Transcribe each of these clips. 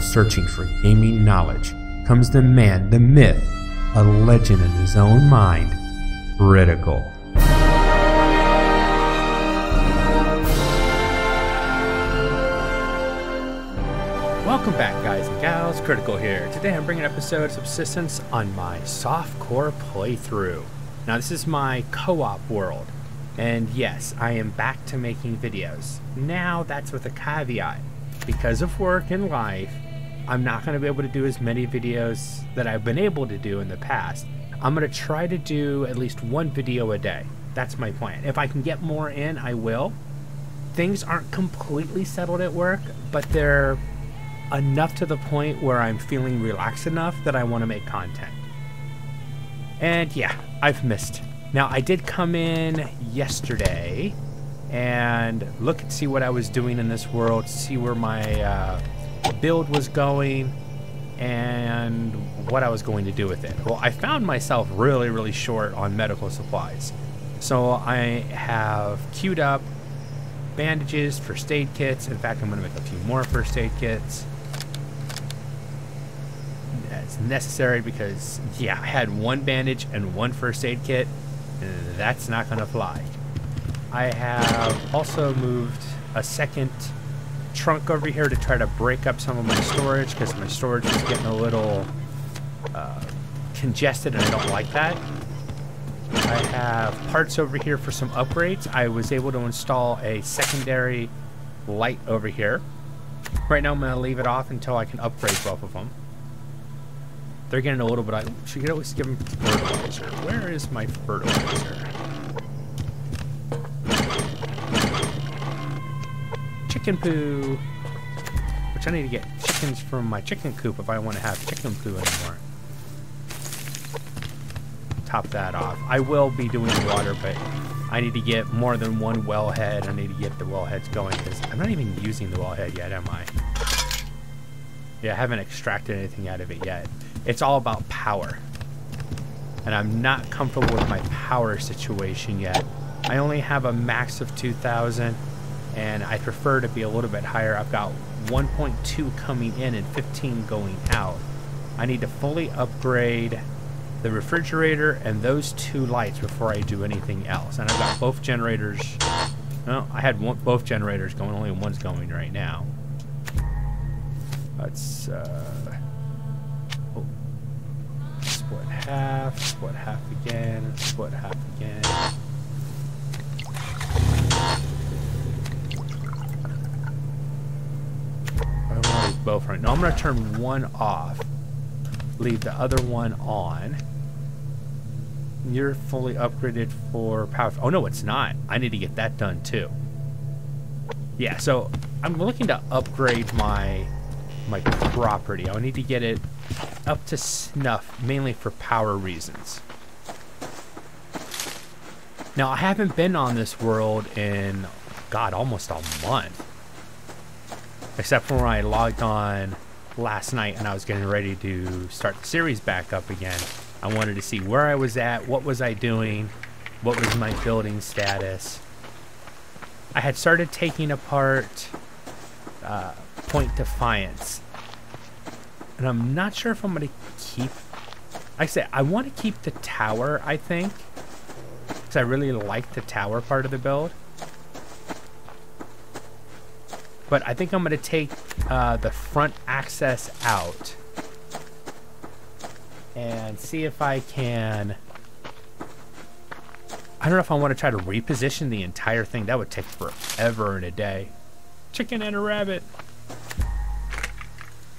world searching for gaming knowledge comes the man, the myth, a legend in his own mind, Critical. Welcome back, guys and gals. Critical here. Today I'm bringing an episode of Subsistence on my softcore playthrough. Now this is my co-op world, and yes, I am back to making videos. Now that's with a caveat. Because of work and life, I'm not going to be able to do as many videos that I've been able to do in the past. I'm going to try to do at least one video a day. That's my plan. If I can get more in, I will. Things aren't completely settled at work, but they're enough to the point where I'm feeling relaxed enough that I want to make content. And yeah, I've missed. Now, I did come in yesterday and look and see what I was doing in this world, see where my build was going, and what I was going to do with it. Well, I found myself really short on medical supplies. So I have queued up bandages, first aid kits. In fact, I'm going to make a few more first aid kits. That's necessary because, yeah, I had one bandage and one first aid kit, and that's not going to fly. I have also moved a second trunk over here to try to break up some of my storage because my storage is getting a little congested and I don't like that. I have parts over here for some upgrades. I was able to install a secondary light over here. Right now I'm going to leave it off until I can upgrade both of them. They're getting a little bit... Should always give them fertilizer. Where is my fertilizer? Chicken poo, which I need to get chickens from my chicken coop if I want to have chicken poo anymore. Top that off. I will be doing water, but I need to get more than one wellhead. I need to get the wellheads going because I'm not even using the wellhead yet, am I? Yeah, I haven't extracted anything out of it yet. It's all about power, and I'm not comfortable with my power situation yet. I only have a max of 2,000. And I prefer to be a little bit higher. I've got 1.2 coming in and 15 going out. I need to fully upgrade the refrigerator and those two lights before I do anything else. And I've got both generators. Well, I had both generators going. Only one's going right now. Let's split half again, split half again. Both right now. I'm going to turn one off, leave the other one on. You're fully upgraded for power. Oh no, it's not. I need to get that done too. Yeah, so I'm looking to upgrade my property. I need to get it up to snuff, mainly for power reasons. Now, I haven't been on this world in, God, almost a month. Except for when I logged on last night and I was getting ready to start the series back up again. I wanted to see where I was at, what was I doing, what was my building status. I had started taking apart Point Defiance. And I'm not sure if I'm going to keep... I say I want to keep the tower, I think. Because I really like the tower part of the build. But I think I'm going to take the front access out and see if I can... I don't know if I want to try to reposition the entire thing. That would take forever and a day. Chicken and a rabbit.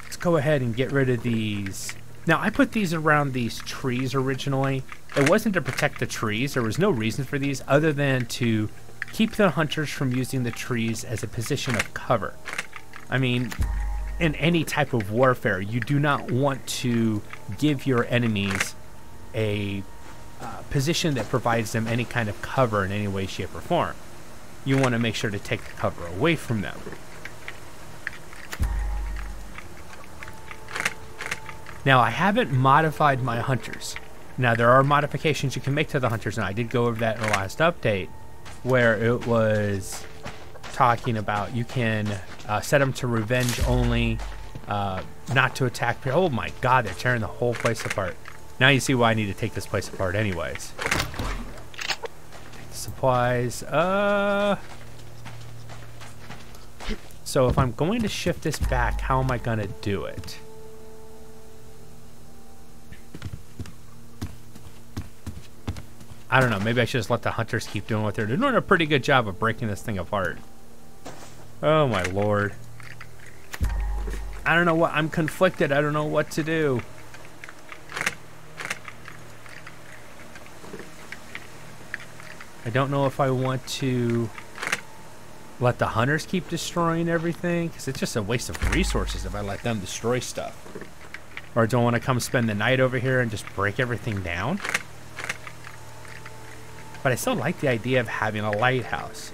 Let's go ahead and get rid of these. Now, I put these around these trees originally. It wasn't to protect the trees. There was no reason for these other than to keep the hunters from using the trees as a position of cover. I mean, in any type of warfare, you do not want to give your enemies a position that provides them any kind of cover in any way, shape, or form. You want to make sure to take the cover away from them. Now, I haven't modified my hunters. Now, there are modifications you can make to the hunters, and I did go over that in the last update, where it was talking about you can set them to revenge only, not to attack people. Oh my god, they're tearing the whole place apart. Now you see why I need to take this place apart anyways. Take the supplies. So if I'm going to shift this back, how am I going to do it? I don't know. Maybe I should just let the hunters keep doing what they're doing. They're doing a pretty good job of breaking this thing apart. Oh my lord. I don't know what. I'm conflicted. I don't know what to do. I don't know if I want to let the hunters keep destroying everything, because it's just a waste of resources if I let them destroy stuff. Or do I want to come spend the night over here and just break everything down? But I still like the idea of having a lighthouse.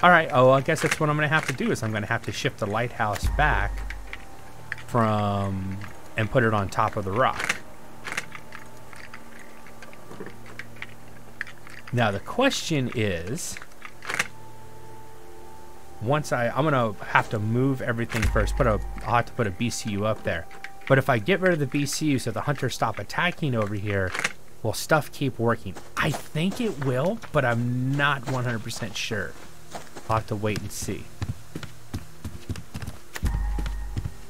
Alright, oh, I guess that's what I'm going to have to do, is I'm going to have to shift the lighthouse back from... and put it on top of the rock. Now the question is... once I'm going to have to move everything first. I'll have to put a BCU up there. But if I get rid of the BCU so the hunters stop attacking over here... will stuff keep working? I think it will, but I'm not 100% sure. I'll have to wait and see.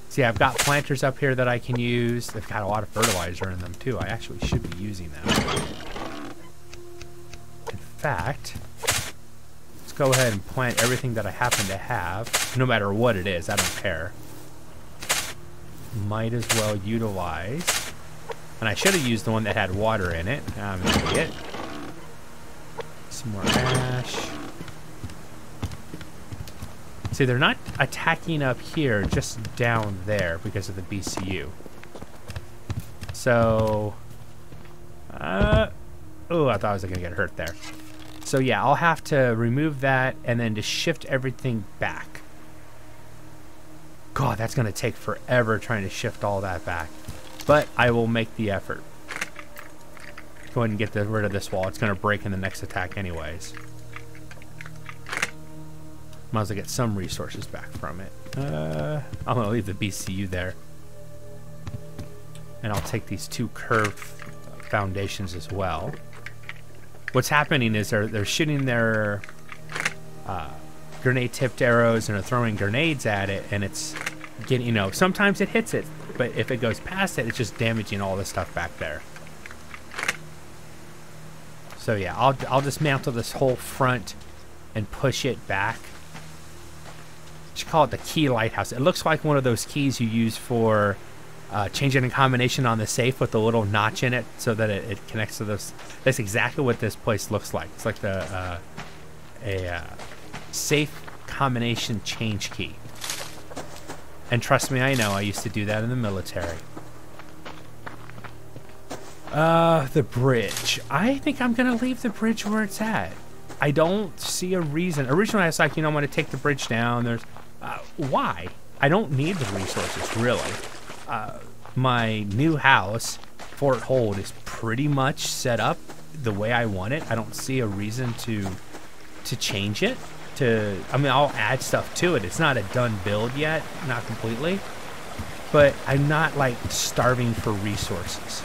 See, I've got planters up here that I can use. They've got a lot of fertilizer in them too. I actually should be using them. In fact, let's go ahead and plant everything that I happen to have, no matter what it is. I don't care. Might as well utilize. And I should have used the one that had water in it. I'm an idiot. Some more ash. See, they're not attacking up here, just down there because of the BCU. So, oh, I thought I was going to get hurt there. So yeah, I'll have to remove that and then just shift everything back. God, that's going to take forever trying to shift all that back. But I will make the effort. Go ahead and get rid of this wall. It's going to break in the next attack anyways. Might as well get some resources back from it. I'm going to leave the BCU there. And I'll take these two curved foundations as well. What's happening is they're shooting their grenade-tipped arrows and are throwing grenades at it, and it's getting, you know, sometimes it hits it, but if it goes past it, it's just damaging all the stuff back there. So yeah, I'll dismantle this whole front and push it back. You should call it the key lighthouse. It looks like one of those keys you use for changing a combination on the safe with a little notch in it so that it connects to those. That's exactly what this place looks like. It's like a safe combination change key. And trust me, I know, I used to do that in the military. The bridge. I think I'm going to leave the bridge where it's at. I don't see a reason. Originally, I was like, you know, I'm going to take the bridge down. There's, why? I don't need the resources, really. My new house, Fort Hold, is pretty much set up the way I want it. I don't see a reason to change it. I mean, I'll add stuff to it. It's not a done build yet, not completely. But I'm not, like, starving for resources.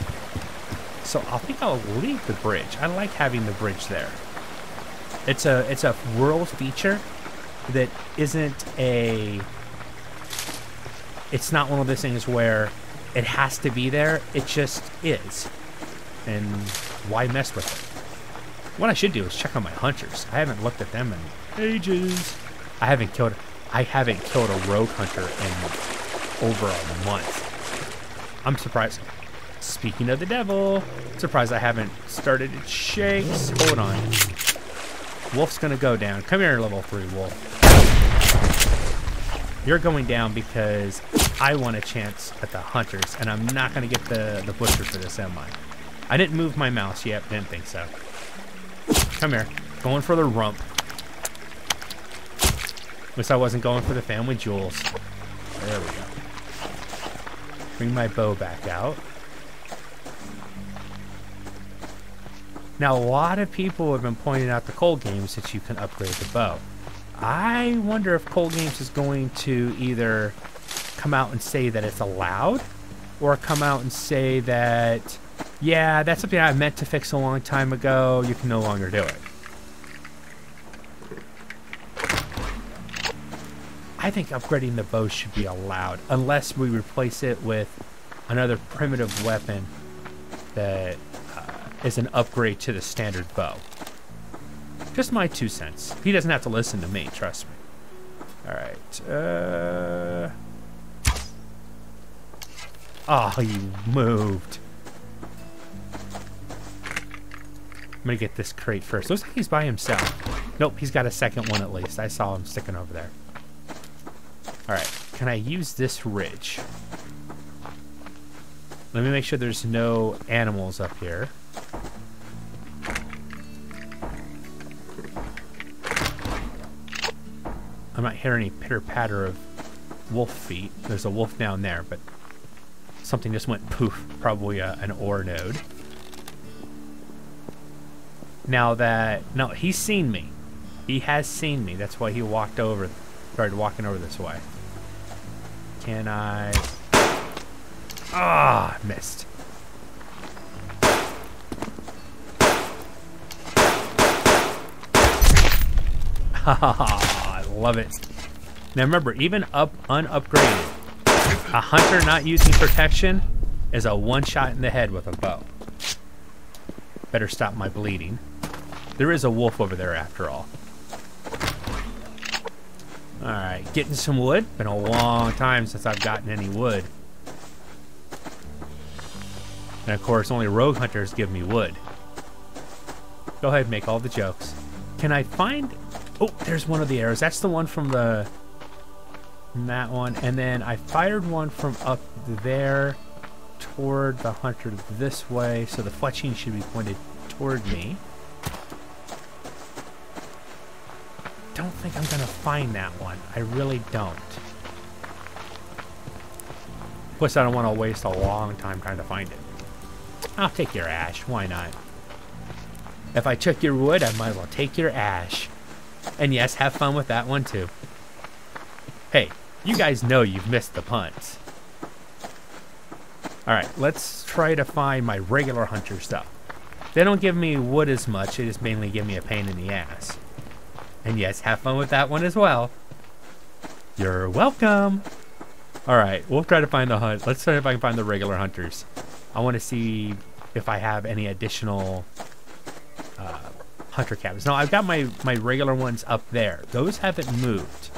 So I think I'll leave the bridge. I like having the bridge there. It's a world feature that isn't a... It's not one of those things where it has to be there. It just is. And why mess with it? What I should do is check on my hunters. I haven't looked at them in ages. I haven't killed a rogue hunter in over a month. I'm surprised. Speaking of the devil, surprised I haven't started its shakes. Hold on. Wolf's gonna go down. Come here, level 3 wolf. You're going down because I want a chance at the hunters, and I'm not gonna get the butcher for this, am I? I didn't move my mouse yet. Didn't think so. Come here. Going for the rump. At least I wasn't going for the family jewels. There we go. Bring my bow back out. Now, a lot of people have been pointing out the Cold Games that you can upgrade the bow. I wonder if Cold Games is going to either come out and say that it's allowed, or come out and say that, yeah, that's something I meant to fix a long time ago, you can no longer do it. I think upgrading the bow should be allowed, unless we replace it with another primitive weapon that is an upgrade to the standard bow. Just my 2 cents. He doesn't have to listen to me, trust me. Alright, oh, you moved. I'm gonna get this crate first. Looks like he's by himself. Nope, he's got a second one at least. I saw him sticking over there. Alright, can I use this ridge? Let me make sure there's no animals up here. I'm not hearing any pitter-patter of wolf feet. There's a wolf down there, but something just went poof. Probably an ore node. Now that... No, he's seen me. He has seen me. That's why he started walking over this way. Can I... Ah, missed. I love it. Now remember, even unupgraded, a hunter not using protection is a one-shot in the head with a bow. Better stop my bleeding. There is a wolf over there after all. Alright, getting some wood. Been a long time since I've gotten any wood. And of course, only rogue hunters give me wood. Go ahead and make all the jokes. Can I find... Oh, there's one of the arrows. That's the one from that one. And then I fired one from up there toward the hunter this way. So the fletching should be pointed toward me. Don't think I'm going to find that one. I really don't. Plus, I don't want to waste a long time trying to find it. I'll take your ash. Why not? If I took your wood, I might as well take your ash. And yes, have fun with that one too. Hey, you guys know you've missed the puns. Alright, let's try to find my regular hunter stuff. They don't give me wood as much, they just mainly give me a pain in the ass. And yes, have fun with that one as well. You're welcome! Alright, we'll try to find the hunt. Let's try if I can find the regular hunters. I want to see if I have any additional hunter cabins. No, I've got my regular ones up there. Those haven't moved.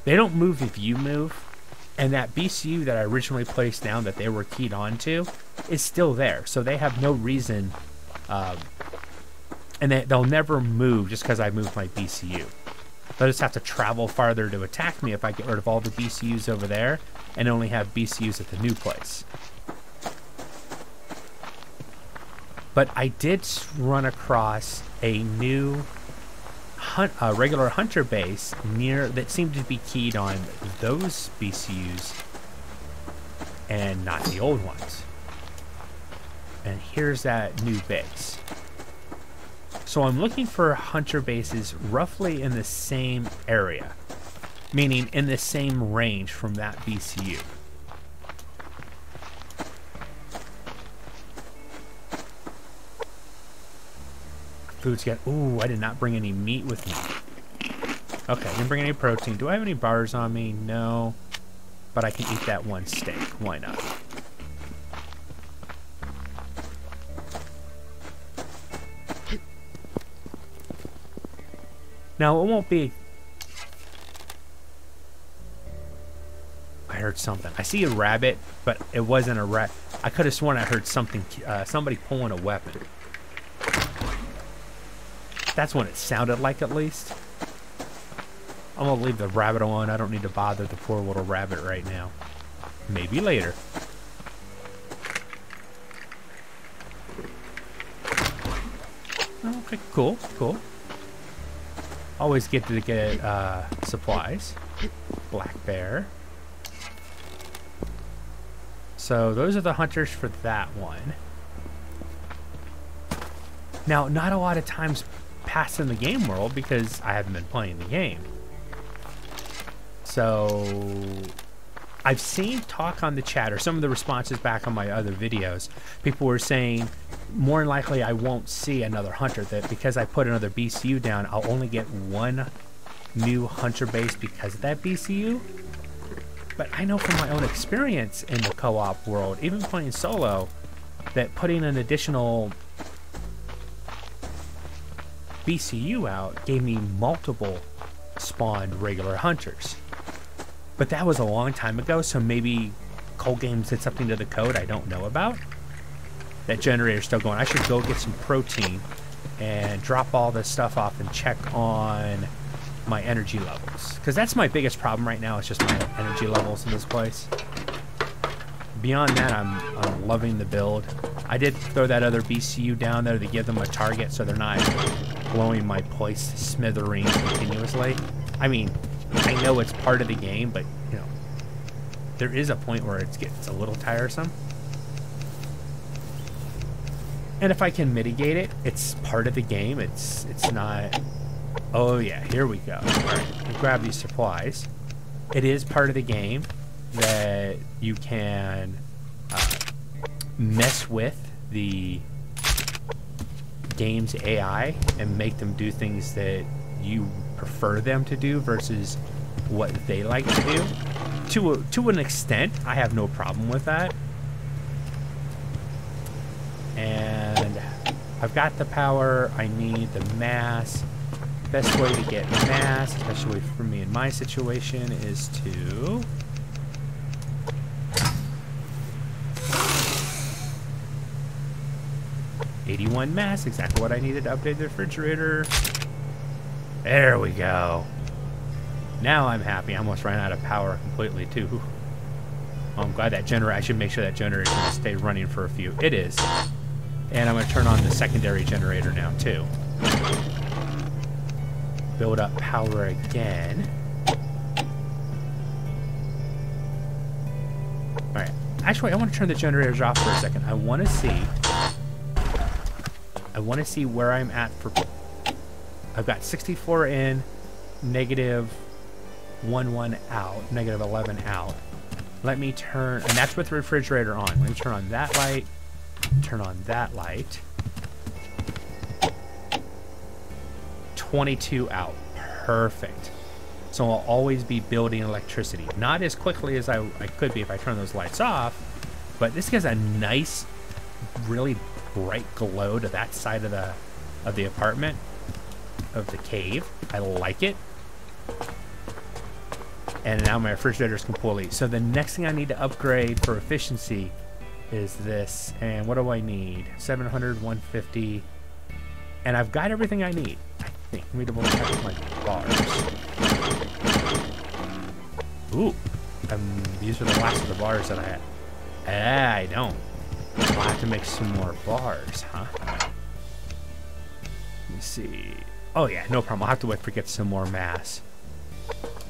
They don't move if you move. And that BCU that I originally placed down that they were keyed onto is still there. So they have no reason, and they'll never move just because I moved my BCU. They'll just have to travel farther to attack me if I get rid of all the BCUs over there and only have BCUs at the new place. But I did run across a new regular hunter base that seemed to be keyed on those BCUs and not the old ones. And here's that new base. So I'm looking for hunter bases roughly in the same area, meaning in the same range from that BCU. Food's got... Ooh, I did not bring any meat with me. Okay, didn't bring any protein. Do I have any bars on me? No. But I can eat that one steak. Why not? Now, it won't be... I heard something. I see a rabbit, but it wasn't a rat. I could have sworn I heard something, somebody pulling a weapon. That's what it sounded like, at least. I'm gonna leave the rabbit alone. I don't need to bother the poor little rabbit right now. Maybe later. Okay, cool, cool. Always get to get supplies. Black bear. So those are the hunters for that one. Now, not a lot of times pass in the game world because I haven't been playing the game. So I've seen talk on the chat, or some of the responses back on my other videos. People were saying more than likely I won't see another hunter, that because I put another BCU down, I'll only get one new hunter base because of that BCU. But I know from my own experience in the co-op world, even playing solo, that putting an additional BCU out gave me multiple spawned regular hunters. But that was a long time ago, so maybe Cold Games did something to the code I don't know about. That generator's still going. I should go get some protein and drop all this stuff off and check on my energy levels. Because that's my biggest problem right now, it's just my energy levels in this place. Beyond that, I'm loving the build. I did throw that other BCU down there to give them a target so they're not blowing my place to smithereens continuously. I mean, I know it's part of the game, but, you know, there is a point where it gets a little tiresome. And if I can mitigate it, it's part of the game. It's not... Oh, yeah, here we go. All right, we'll grab these supplies. It is part of the game that you can mess with the game's AI and make them do things that you prefer them to do versus what they like to do. To an extent, I have no problem with that. And I've got the power. I need the mass. Best way to get mass, especially for me in my situation, is to... $81 mass, exactly what I needed to update the refrigerator. There we go. Now I'm happy. I almost ran out of power completely too. Oh, I'm glad that generator, I should make sure that generator is going to stay running for a few. It is. And I'm going to turn on the secondary generator now too. Build up power again. Alright. Actually, I want to turn the generators off for a second. I want to see where I'm at for... I've got 64 in, negative 11 out, negative 11 out. Let me turn... And that's with the refrigerator on. Let me turn on that light. Turn on that light. 22 out. Perfect. So I'll always be building electricity. Not as quickly as I could be if I turn those lights off, but this gives a nice, really bright glow to that side of the apartment, of the cave. I like it. And now my refrigerator is completely... So the next thing I need to upgrade for efficiency is this. And what do I need? 700, 150. And I've got everything I need. I think. Let me double check my bars. Ooh. These are the last of the bars that I had. I don't. I'll have to make some more bars, huh? Let me see. Oh yeah, no problem. I'll have to wait for get some more mass.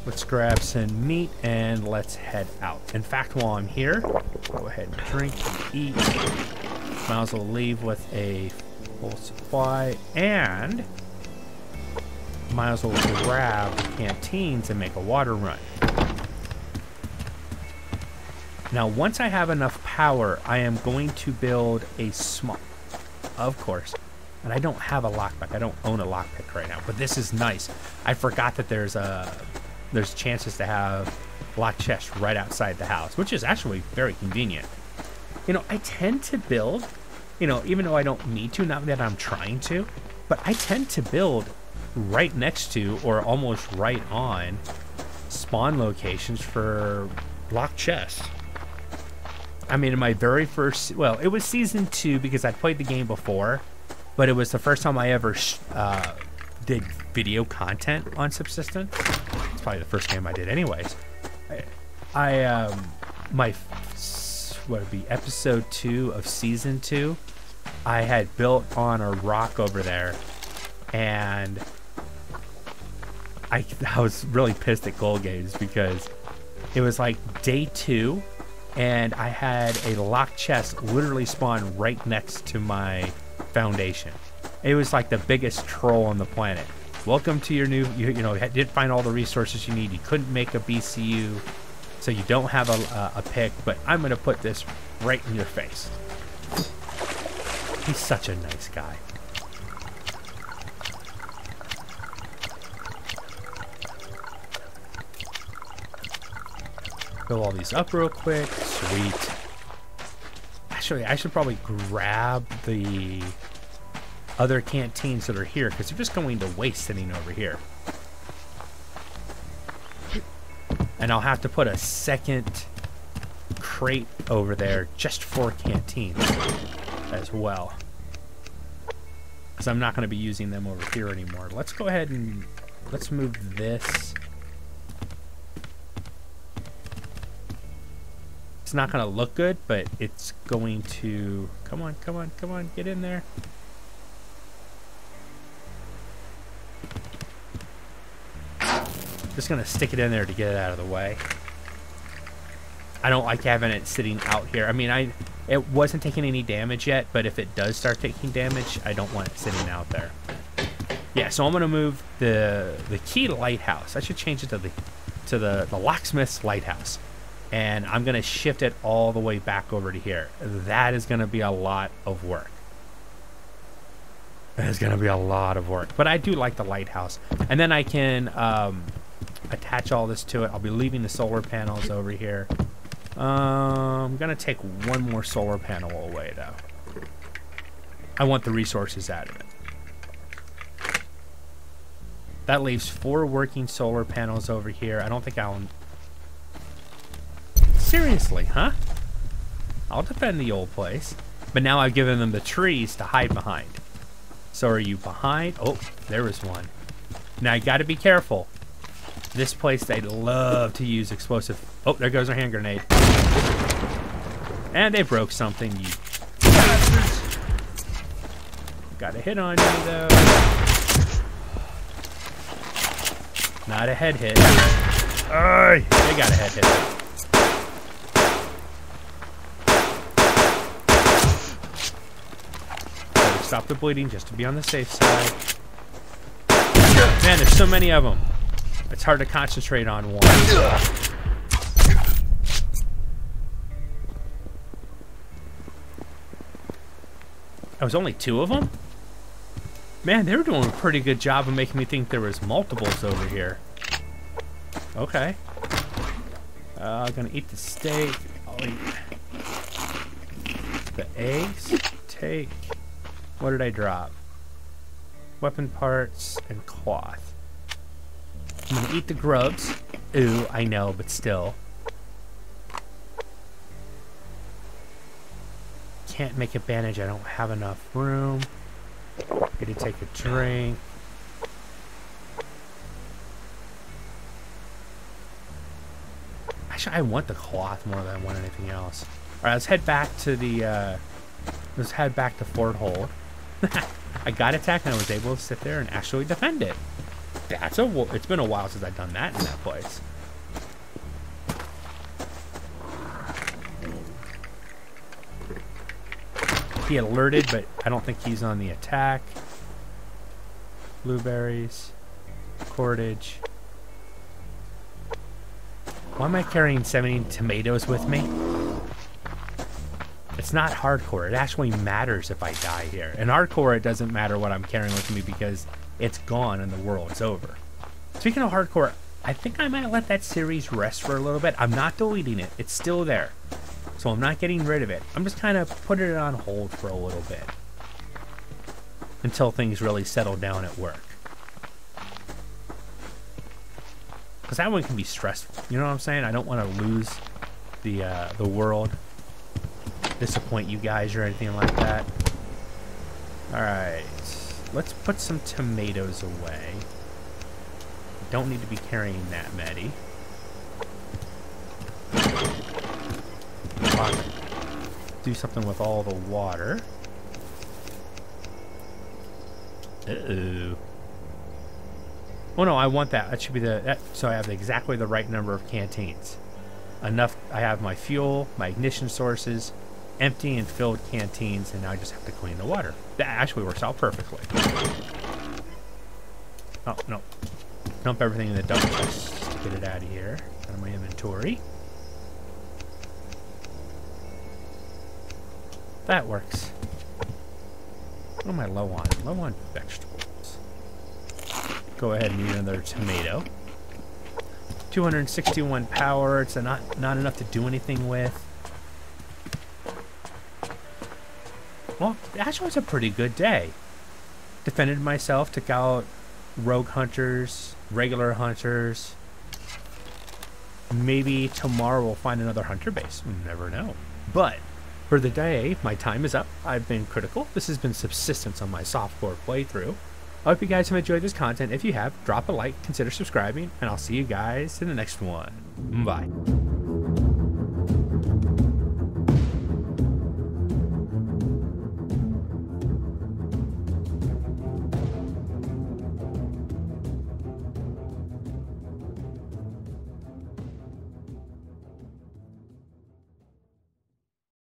Let's grab some meat and let's head out. In fact, while I'm here, go ahead and drink and eat. Might as well leave with a full supply, and might as well grab the canteens and make a water run. Now, once I have enough power, I am going to build a small... Of course. And I don't have a lockpick. I don't own a lockpick right now, but this is nice. I forgot that there's chances to have locked chests right outside the house, which is actually very convenient. You know, I tend to build, you know, even though I don't need to, not that I'm trying to, but I tend to build right next to or almost right on spawn locations for locked chests. I mean, in my very first, well, it was season 2 because I'd played the game before, but it was the first time I ever did video content on Subsistence. It's probably the first game I did anyways. What would be episode 2 of season 2, I had built on a rock over there, and I was really pissed at Gold Games because it was like day 2, and I had a locked chest literally spawn right next to my foundation. It was like the biggest troll on the planet. Welcome to your new, you know, did find all the resources you need. You couldn't make a BCU. so you don't have a pick, but I'm going to put this right in your face. He's such a nice guy. Fill all these up real quick. Sweet. Actually, I should probably grab the other canteens that are here, because they're just going to waste sitting over here. And I'll have to put a second crate over there just for canteens as well, because I'm not going to be using them over here anymore. Let's go ahead and let's move this. It's not going to look good, but it's going to... Come on, come on, come on, get in there. Just going to stick it in there to get it out of the way. I don't like having it sitting out here. I mean, it wasn't taking any damage yet, but if it does start taking damage, I don't want it sitting out there. Yeah, so I'm going to move the key lighthouse. I should change it to the locksmith's lighthouse. And I'm going to shift it all the way back over to here. That is going to be a lot of work. That is going to be a lot of work. But I do like the lighthouse. And then I can attach all this to it. I'll be leaving the solar panels over here. I'm going to take one more solar panel away, though. I want the resources out of it. That leaves 4 working solar panels over here. I don't think I'll... Seriously, huh? I'll defend the old place. But now I've given them the trees to hide behind. So are you behind? Oh, there was one. Now you gotta be careful. This place, they love to use explosive... Oh, there goes our hand grenade. And they broke something, you bastards. Got a hit on you, though. Not a head hit. They got a head hit. Stop the bleeding just to be on the safe side. Man, there's so many of them. It's hard to concentrate on one. There was only 2 of them? Man, they were doing a pretty good job of making me think there was multiples over here. Okay. I'm gonna eat the steak. I'll eat the eggs. Take... What did I drop? Weapon parts and cloth. I'm gonna eat the grubs. Ooh, I know, but still. Can't make a bandage, I don't have enough room. Need to take a drink. Actually, I want the cloth more than I want anything else. Alright, let's head back to the, let's head back to Fort Hold. I got attacked and I was able to sit there and actually defend it. It's been a while since I've done that in that place. He alerted, but I don't think he's on the attack. Blueberries, cordage. Why am I carrying 70 tomatoes with me? It's not hardcore. It actually matters if I die here. In hardcore, it doesn't matter what I'm carrying with me because it's gone and the world's over. Speaking of hardcore, I think I might let that series rest for a little bit. I'm not deleting it. It's still there. So I'm not getting rid of it. I'm just kind of putting it on hold for a little bit. Until things really settle down at work. Because that one can be stressful. You know what I'm saying? I don't want to lose the world. Disappoint you guys or anything like that. Alright. Let's put some tomatoes away. Don't need to be carrying that many. Do something with all the water. Uh-oh. Oh no, I want that. That should be so I have exactly the right number of canteens. Enough, I have my fuel, my ignition sources, empty and filled canteens, and now I just have to clean the water. That actually works out perfectly. Oh, no. Dump everything in the dump chest just to get it out of here. Out of my inventory. That works. What am I low on? Low on vegetables. Go ahead and eat another tomato. 261 power. It's not enough to do anything with. Well, it actually was a pretty good day. Defended myself, took out rogue hunters, regular hunters. Maybe tomorrow we'll find another hunter base. You never know. But for the day, my time is up. I've been Critical. This has been Subsistence on my softcore playthrough. I hope you guys have enjoyed this content. If you have, drop a like, consider subscribing, and I'll see you guys in the next one. Bye.